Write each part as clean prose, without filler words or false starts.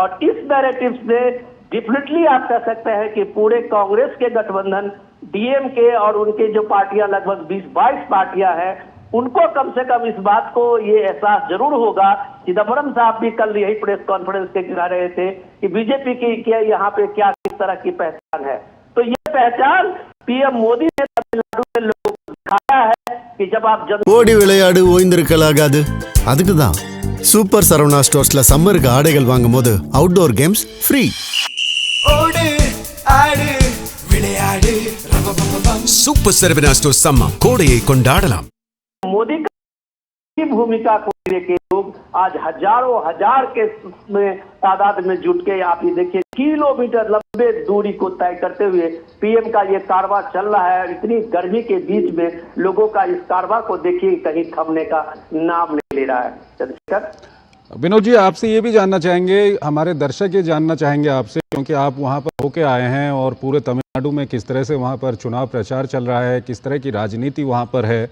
और इस नैरेटिव से डेफिनेटली आप कह सकते हैं कि पूरे कांग्रेस के गठबंधन डीएमके और उनके जो पार्टियां लगभग 20-22 पार्टियां हैं, उनको कम से कम इस बात को ये एहसास जरूर होगा। चिदम्बरम साहब भी कल यही प्रेस कॉन्फ्रेंस के कह रहे थे कि बीजेपी की क्या यहाँ पे क्या किस तरह की पहचान है। तो ये पहचान पीएम मोदी ने तमिलनाडु के लोगों को दिखाया है कि जब आप ஓடி விளையாடு ஓய்ந்திருக்கலாகாது. அதுக்கு தான் சூப்பர் சரவணா ஸ்டோர்ஸ்ல சம்மருக்கு ஆடைகள் வாங்கும்போது அவுட்டோர் கேம்ஸ் ஃப்ரீ. ஓடு ஆடு விளையாடு சூப்பர் சரவணா ஸ்டோர்ஸ் சம்மர் கோடையை கொண்டாடலாம். मोदी की भूमिका को लेके लोग आज हजारों हजार के तादाद में जुट के आप ये देखिए किलोमीटर लंबे दूरी को तय करते हुए पीएम का ये कारवां चल रहा है। इतनी गर्मी के बीच में लोगों का इस कारवां को देखिए कहीं थमने का नाम नहीं ले रहा है। चंद्रशेखर, विनोद जी, आपसे ये भी जानना चाहेंगे, हमारे दर्शक ये जानना चाहेंगे आपसे, क्योंकि आप वहाँ पर होके आए हैं और पूरे तमिलनाडु में किस तरह से वहाँ पर चुनाव प्रचार चल रहा है, किस तरह की राजनीति वहाँ पर है,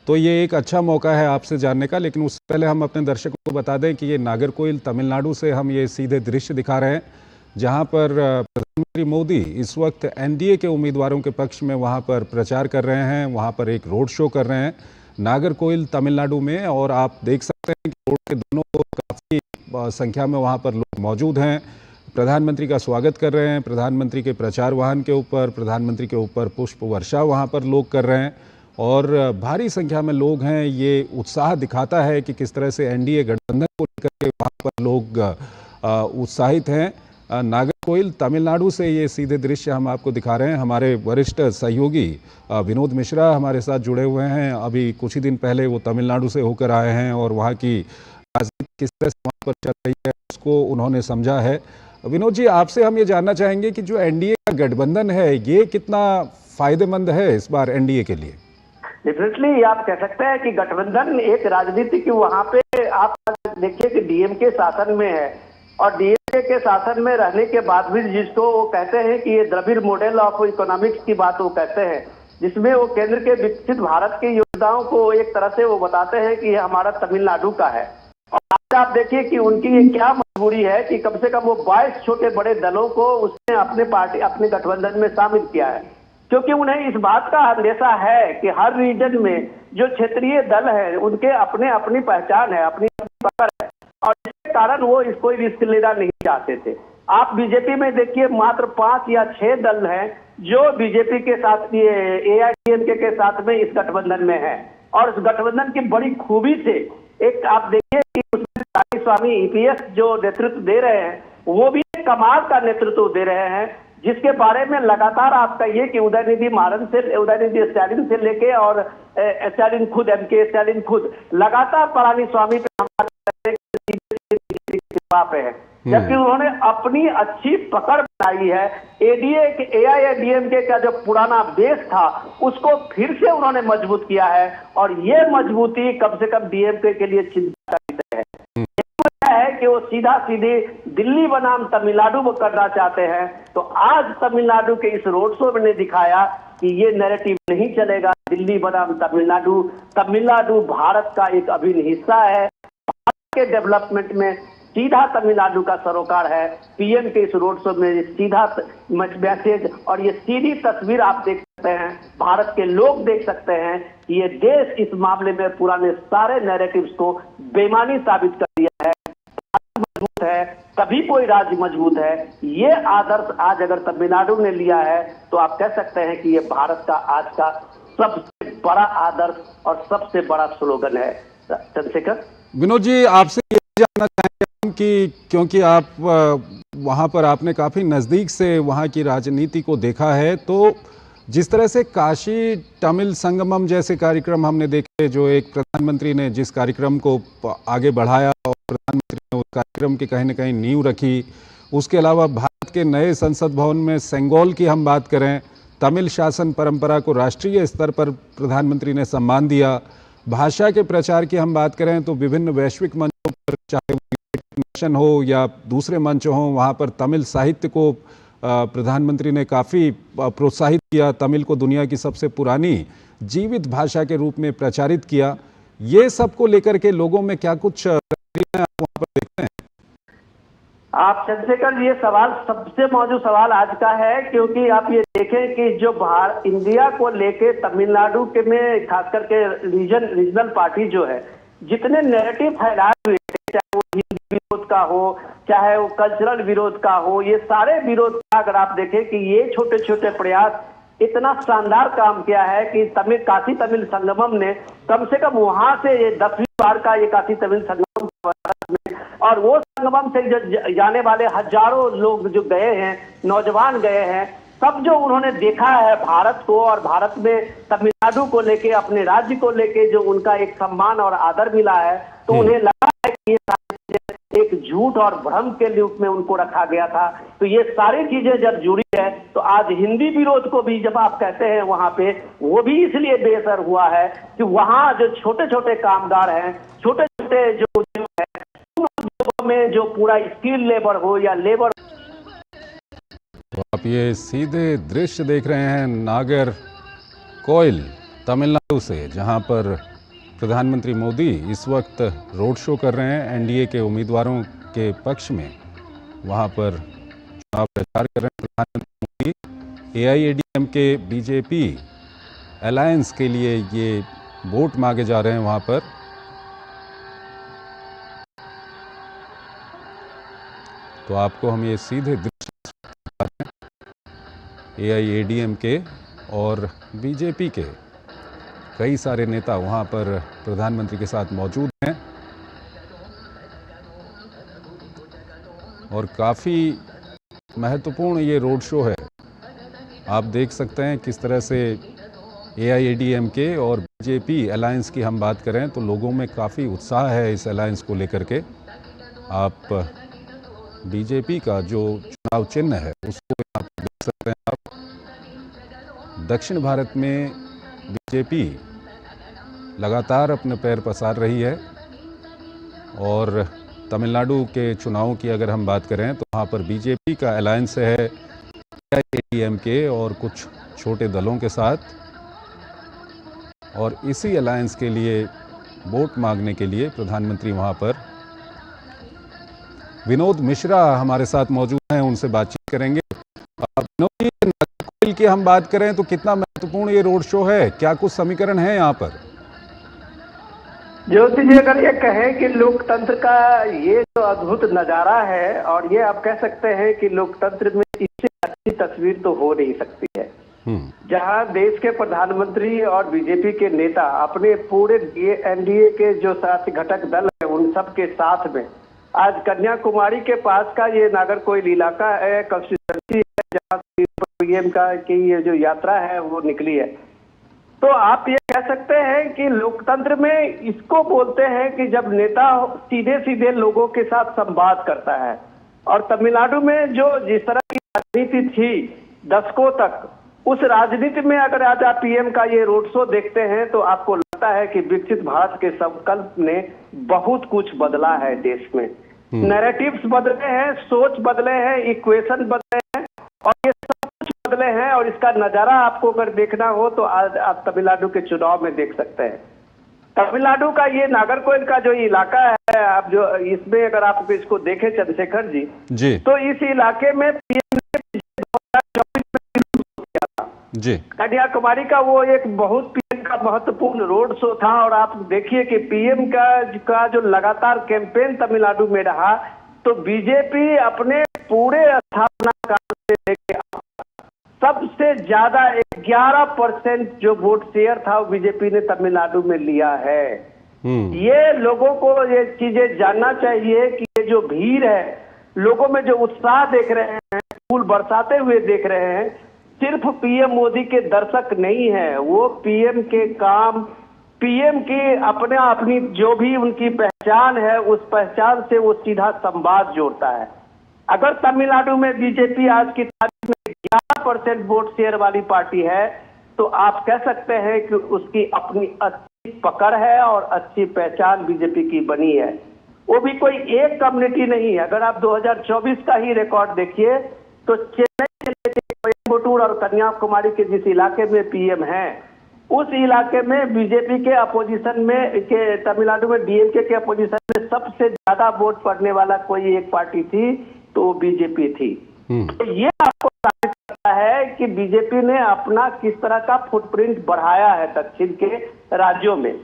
तो ये एक अच्छा मौका है आपसे जानने का। लेकिन उससे पहले हम अपने दर्शकों को बता दें कि ये नागरकोइल तमिलनाडु से हम ये सीधे दृश्य दिखा रहे हैं, जहाँ पर प्रधानमंत्री मोदी इस वक्त एनडीए के उम्मीदवारों के पक्ष में वहाँ पर प्रचार कर रहे हैं, वहाँ पर एक रोड शो कर रहे हैं नागरकोइल तमिलनाडु में। और आप देख सकते हैं कि रोड के दोनों काफ़ी संख्या में वहाँ पर लोग मौजूद हैं, प्रधानमंत्री का स्वागत कर रहे हैं, प्रधानमंत्री के प्रचार वाहन के ऊपर, प्रधानमंत्री के ऊपर पुष्प वर्षा वहाँ पर लोग कर रहे हैं और भारी संख्या में लोग हैं। ये उत्साह दिखाता है कि किस तरह से एनडीए गठबंधन को लेकर के वहाँ पर लोग उत्साहित हैं। नागरकोइल तमिलनाडु से ये सीधे दृश्य हम आपको दिखा रहे हैं। हमारे वरिष्ठ सहयोगी विनोद मिश्रा हमारे साथ जुड़े हुए हैं। अभी कुछ ही दिन पहले वो तमिलनाडु से होकर आए हैं और वहाँ की राजनीति किस तरह से वहाँ पर चल रही है उसको उन्होंने समझा है। विनोद जी, आपसे हम ये जानना चाहेंगे कि जो एनडीए का गठबंधन है ये कितना फायदेमंद है इस बार एनडीए के लिए? डेफिनेटली आप कह सकते हैं कि गठबंधन एक राजनीति की वहां पे आप देखिए कि डीएमके शासन में है और डीएमके के शासन में रहने के बाद भी जिसको वो कहते हैं कि ये द्रविड़ मॉडल ऑफ इकोनॉमिक्स की बात वो कहते हैं, जिसमें वो केंद्र के विकसित भारत के योजनाओं को एक तरह से वो बताते हैं कि ये हमारा तमिलनाडु का है। और आज आप देखिए कि उनकी क्या मजबूरी है कि कम से कम वो 22 छोटे बड़े दलों को उसने अपने गठबंधन में शामिल किया है, क्योंकि उन्हें इस बात का अंदेशा है कि हर रीजन में जो क्षेत्रीय दल है उनके अपने अपनी पहचान है, अपनी पकड़ है और इसके कारण वो इसको रिस्क लेना नहीं चाहते थे। आप बीजेपी में देखिए मात्र 5 या 6 दल हैं जो बीजेपी के साथ एआईडीएमके के साथ में इस गठबंधन में है। और इस गठबंधन की बड़ी खूबी से एक आप देखिए कि उसमें स्वामी ईपीएस जो नेतृत्व दे रहे हैं वो भी कमाल का नेतृत्व दे रहे हैं, जिसके बारे में लगातार आप कहिए कि उदयनिधि स्टालिन से लेके और स्टालिन खुद एमके स्टालिन खुद लगातार पलानीस्वामी पे है, जबकि उन्होंने अपनी अच्छी पकड़ बनाई है। एआईएडीएमके का जो पुराना बेस था उसको फिर से उन्होंने मजबूत किया है और ये मजबूती कम से कम डीएमके के लिए चिंता का विषय है कि वो सीधा सीधे दिल्ली बनाम तमिलनाडु करना चाहते हैं। तो आज तमिलनाडु के इस रोड शो में दिखाया कि ये नैरेटिव नहीं चलेगा, दिल्ली बनाम तमिलनाडु। तमिलनाडु भारत का एक अभिन्न हिस्सा है, भारत के डेवलपमेंट में सीधा तमिलनाडु का सरोकार है। पीएम के इस रोड शो में सीधा मैसेज और ये सीधी तस्वीर आप देख सकते हैं, भारत के लोग देख सकते हैं कि ये देश इस मामले में पुराने सारे नैरेटिव्स को बेईमानी साबित कर दिया है। मजबूत है तभी कोई राज्य मजबूत है। ये आदर्श आज अगर तमिलनाडु ने लिया है तो आप कह सकते हैं कि ये भारत का आज का सबसे बड़ा आदर्श और सबसे बड़ा स्लोगन है। चंद्रशेखर, विनोद जी, आपसे ये जानना चाहेंगे कि क्योंकि आप वहाँ पर आपने काफ़ी नज़दीक से वहाँ की राजनीति को देखा है, तो जिस तरह से काशी तमिल संगमम जैसे कार्यक्रम हमने देखे, जो एक प्रधानमंत्री ने जिस कार्यक्रम को आगे बढ़ाया और प्रधानमंत्री ने उस कार्यक्रम की कहीं न कहीं नींव रखी, उसके अलावा भारत के नए संसद भवन में सेंगोल की हम बात करें, तमिल शासन परंपरा को राष्ट्रीय स्तर पर प्रधानमंत्री ने सम्मान दिया। भाषा के प्रचार की हम बात करें तो विभिन्न वैश्विक मंचों पर, चाहे नेशन हो या दूसरे मंच हों, वहाँ पर तमिल साहित्य को प्रधानमंत्री ने काफ़ी प्रोत्साहित किया, तमिल को दुनिया की सबसे पुरानी जीवित भाषा के रूप में प्रचारित किया। ये सब को लेकर के लोगों में क्या कुछ आप वहाँ पर देखते हैं? आप चंद्रशेखर जी, ये सवाल सबसे मौजूद सवाल आज का है, क्योंकि आप ये देखें कि जो इंडिया को लेके तमिलनाडु के में खास करके रीजनल पार्टी जो है, जितने नैरेटिव फैलाए हुए, चाहे वो हिंदी विरोध का हो, चाहे वो कल्चरल विरोध का हो, ये सारे विरोध का अगर आप देखें कि ये छोटे छोटे प्रयास इतना शानदार काम किया है कि काशी तमिल संगमम ने कम से कम वहां से ये 10वीं बार का ये काशी तमिल संगमम में, और वो संगमम से जो जाने वाले हजारों लोग जो गए हैं, नौजवान गए हैं, सब जो उन्होंने देखा है भारत को, और भारत में तमिलनाडु को लेके, अपने राज्य को लेके जो उनका एक सम्मान और आदर मिला है, तो उन्हें लगा है कि ये एक झूठ और भ्रम के रूप में उनको रखा गया था। तो ये सारी चीजें जब जुड़ी है, तो आज हिंदी विरोध को भी जब आप कहते हैं वहां पे, वो भी इसलिए बेअसर हुआ है कि वहां जो छोटे छोटे कामगार हैं, छोटे छोटे जो उद्योग है, उन उद्योगों में जो पूरा स्किल लेबर हो या लेबर। तो आप ये सीधे दृश्य देख रहे हैं नागरकोइल तमिलनाडु से, जहां पर प्रधानमंत्री मोदी इस वक्त रोड शो कर रहे हैं एनडीए के उम्मीदवारों के पक्ष में। वहां पर चुनाव प्रचार कर रहे हैं प्रधानमंत्री मोदी। एआईएडीएमके बीजेपी अलायंस के लिए ये वोट मांगे जा रहे हैं वहां पर। तो आपको हम ये सीधे दृश्य एआईएडीएमके और बीजेपी के कई सारे नेता वहां पर प्रधानमंत्री के साथ मौजूद हैं, और काफ़ी महत्वपूर्ण ये रोड शो है। आप देख सकते हैं किस तरह से एआईएडीएमके और बीजेपी अलायंस की हम बात करें तो लोगों में काफ़ी उत्साह है इस अलायंस को लेकर के। आप बीजेपी का जो चुनाव चिन्ह है उसको यहाँ पर देख सकते हैं आप। दक्षिण भारत में बीजेपी लगातार अपने पैर पसार रही है, और तमिलनाडु के चुनावों की अगर हम बात करें तो वहाँ पर बीजेपी का अलायंस है एआईएडीएमके और कुछ छोटे दलों के साथ, और इसी अलायंस के लिए वोट मांगने के लिए प्रधानमंत्री वहाँ पर। विनोद मिश्रा हमारे साथ मौजूद हैं, उनसे बातचीत करेंगे। विनोद जी, नागरकोइल की हम बात करें तो कितना महत्वपूर्ण ये रोड शो है, क्या कुछ समीकरण है यहाँ पर? ज्योति जी, अगर ये कहें कि लोकतंत्र का ये जो अद्भुत नजारा है, और ये आप कह सकते हैं कि लोकतंत्र में इससे अच्छी तस्वीर तो हो नहीं सकती है, जहां देश के प्रधानमंत्री और बीजेपी के नेता अपने पूरे एनडीए के जो साथ घटक दल है उन सब के साथ में आज कन्याकुमारी के पास का ये नागरकोइल इलाका है, कंस्टिट्यूएंसी है, जहाँ पीएम का की ये जो यात्रा है वो निकली है। तो आप ये कह सकते हैं कि लोकतंत्र में इसको बोलते हैं कि जब नेता सीधे सीधे लोगों के साथ संवाद करता है। और तमिलनाडु में जो जिस तरह की राजनीति थी दशकों तक, उस राजनीति में अगर आज आप पीएम का ये रोड शो देखते हैं तो आपको लगता है कि विकसित भारत के संकल्प ने बहुत कुछ बदला है देश में। नैरेटिव्स बदले हैं, सोच बदले हैं, इक्वेशन बदले हैं, और ये सब कुछ बदले हैं। और इसका नजारा आपको अगर देखना हो तो आज आप तमिलनाडु के चुनाव में देख सकते हैं। तमिलनाडु का ये नागरकोइल का जो इलाका है, आप जो इसमें अगर आप इसको देखें चंद्रशेखर जी, तो इस इलाके में पीएम ने 2024 जी कन्याकुमारी का वो एक बहुत पीएम का महत्वपूर्ण रोड शो था। और आप देखिए कि पीएम का जो लगातार कैंपेन तमिलनाडु में रहा, तो बीजेपी अपने पूरे स्थापना काल से लेकर सबसे ज्यादा 11% जो वोट शेयर था वो बीजेपी ने तमिलनाडु में लिया है। ये लोगों को ये चीजें जानना चाहिए कि ये जो भीड़ है, लोगों में जो उत्साह देख रहे हैं, फूल बरसाते हुए देख रहे हैं, सिर्फ पीएम मोदी के दर्शक नहीं है, वो पीएम के काम, पीएम की अपनी जो भी उनकी पहचान है, उस पहचान से वो सीधा संवाद जोड़ता है। अगर तमिलनाडु में बीजेपी आज की तारीख में 11% वोट शेयर वाली पार्टी है, तो आप कह सकते हैं कि उसकी अपनी अच्छी पकड़ है और अच्छी पहचान बीजेपी की बनी है। वो भी कोई एक कम्युनिटी नहीं है। अगर आप 2024 का ही रिकॉर्ड देखिए तो चेन्नई से लेकर कोयम्बटूर और कन्याकुमारी के जिस इलाके में पीएम है, उस इलाके में बीजेपी के अपोजिशन में तमिलनाडु में डीएमके के अपोजिशन में सबसे ज्यादा वोट पड़ने वाला कोई एक पार्टी थी, तो बीजेपी थी। तो ये आपको साबित करता है कि बीजेपी ने अपना किस तरह का फुटप्रिंट बढ़ाया है दक्षिण के राज्यों में।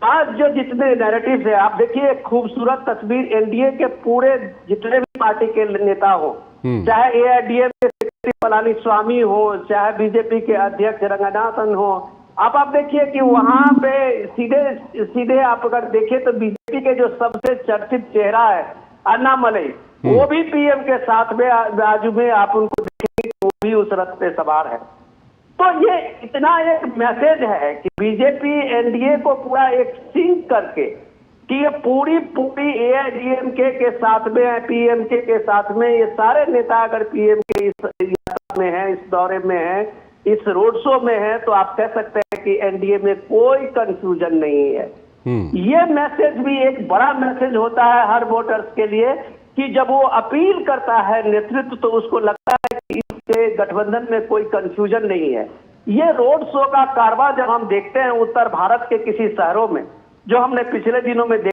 आज जो जितने नैरेटिव्स है, आप देखिए एक खूबसूरत तस्वीर एनडीए के पूरे जितने भी पार्टी के नेता हो, चाहे एआईएडीएम के सेक्रेटरी पलानीस्वामी हो, चाहे बीजेपी के अध्यक्ष रंगनाथन हो, आप देखिए कि वहां पे सीधे सीधे आप अगर देखें तो बीजेपी के जो सबसे चर्चित चेहरा है अन्नामलई, वो भी पीएम के साथ में बाजू में आप उनको देखेंगे, वो भी उस रथ पे सवार है। तो ये इतना एक मैसेज है कि बीजेपी एनडीए को पूरा एक सिंक करके कि ये पूरी एआईडीएमके के साथ में है, पीएमके के साथ में, ये सारे नेता अगर पीएम के इस यात्रा में है, इस दौरे में है, इस रोड शो में है, तो आप कह सकते हैं कि एनडीए में कोई कंफ्यूजन नहीं है। ये मैसेज भी एक बड़ा मैसेज होता है हर वोटर्स के लिए कि जब वो अपील करता है नेतृत्व, तो उसको लगता है कि इसके गठबंधन में कोई कंफ्यूजन नहीं है। ये रोड शो का कारवां जब हम देखते हैं उत्तर भारत के किसी शहरों में, जो हमने पिछले दिनों में